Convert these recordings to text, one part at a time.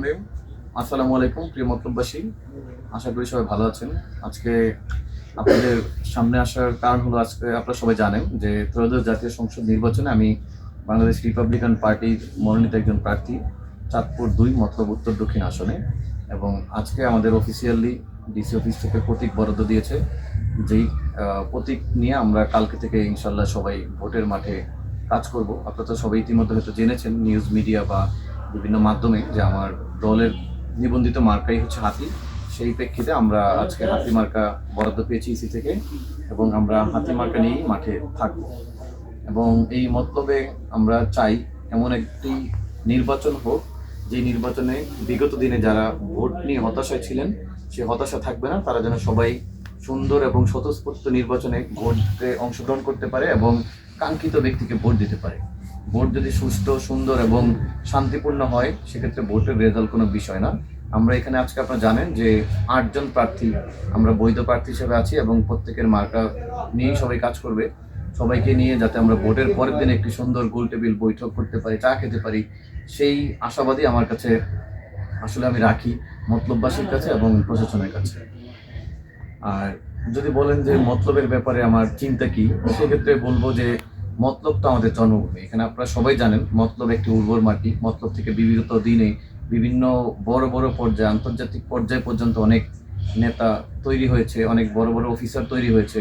রহিম। আসসালামু আলাইকুম প্রিয় মতলববাসী, আশা করি সবাই ভালো আছেন। আজকে আপনাদের সামনে আসার কারণ হলো, আজকে আপনারা সবাই জানেন যে ত্রয়োদশ জাতীয় সংসদ নির্বাচনে আমি বাংলাদেশ রিপাবলিকান পার্টির মনোনীত একজন প্রার্থী, চাঁদপুর ২ মতলব উত্তর দক্ষিণ আসনে। এবং আজকে আমাদের অফিসিয়ালি ডিসি অফিস থেকে প্রতীক বরাদ্দ দিয়েছে, যেই প্রতীক নিয়ে আমরা কালকে থেকে ইনশাল্লাহ সবাই ভোটের মাঠে কাজ করব। আপনারা তো সবাই ইতিমধ্যে হয়তো জেনেছেন নিউজ মিডিয়া বা বিভিন্ন মাধ্যমে যে আমার দলের নিবন্ধিত মার্কাই হচ্ছে হাতি। সেই প্রেক্ষিতে আমরা আজকে হাতি মার্কা বরাদ্দ পেয়েছি ইসি থেকে, এবং আমরা হাতি মার্কা নিয়েই মাঠে থাকব। এবং এই মতলবে আমরা চাই এমন একটি নির্বাচন হোক, যে নির্বাচনে বিগত দিনে যারা ভোট নিয়ে হতাশায় ছিলেন, সে হতাশা থাকবে না। তারা যেন সবাই সুন্দর এবং স্বতঃস্ফূর্ত নির্বাচনে ভোটে অংশগ্রহণ করতে পারে এবং কাঙ্ক্ষিত ব্যক্তিকে ভোট দিতে পারে। ভোট যদি সুষ্ঠু, সুন্দর এবং শান্তিপূর্ণ হয়, সেক্ষেত্রে ভোটের রেজাল্ট কোনো বিষয় না। আমরা এখানে আজকে আপনারা জানেন যে ৮ জন প্রার্থী আমরা বৈধ প্রার্থী হিসেবে আছি, এবং প্রত্যেকের মার্কা নিয়েই সবাই কাজ করবে। সবাইকে নিয়ে যাতে আমরা ভোটের পরের দিন একটি সুন্দর গোল টেবিল বৈঠক করতে পারি, চা খেতে পারি, সেই আশাবাদী আমার কাছে আসলে আমি রাখি মতলববাসীর কাছে এবং প্রশাসনের কাছে। আর যদি বলেন যে মতলবের ব্যাপারে আমার চিন্তা কি, সেক্ষেত্রে বলবো যে মতলব তো আমাদের জন্মভূমি। এখানে আপনারা সবাই জানেন মতলব একটি উর্বর মাটি। মতলব থেকে বিগত দিনে বিভিন্ন বড় বড় পর্যায়ে, আন্তর্জাতিক পর্যায় পর্যন্ত অনেক নেতা তৈরি হয়েছে, অনেক বড় বড় অফিসার তৈরি হয়েছে।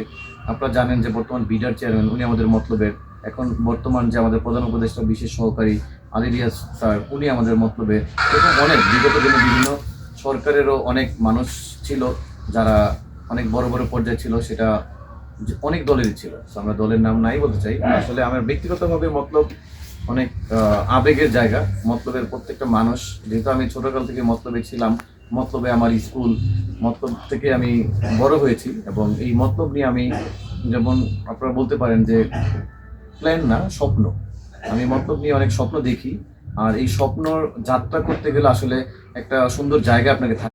আপনারা জানেন যে বর্তমান বিডার চেয়ারম্যান, উনি আমাদের মতলবের। এখন বর্তমান যে আমাদের প্রধান উপদেষ্টা বিশেষ সহকারী আলী রিয়াজ স্যার, উনি আমাদের মতলবের। এবং অনেক বিগত দিনে বিভিন্ন সরকারেরও অনেক মানুষ ছিল যারা অনেক বড় বড় পর্যায়ে ছিল, সেটা অনেক দলেরই ছিল। আমরা দলের নাম নাই বলতে চাই। আসলে আমার ব্যক্তিগতভাবে মতলব অনেক আবেগের জায়গা। মতলবের প্রত্যেকটা মানুষ, যেহেতু আমি ছোটকাল থেকে মতলবে ছিলাম, মতলবে আমার স্কুল, মতলব থেকে আমি বড় হয়েছি, এবং এই মতলব নিয়ে আমি, যেমন আপনারা বলতে পারেন যে প্ল্যান না, স্বপ্ন। আমি মতলব নিয়ে অনেক স্বপ্ন দেখি। আর এই স্বপ্নর যাত্রা করতে গেলে আসলে একটা সুন্দর জায়গা আপনাকে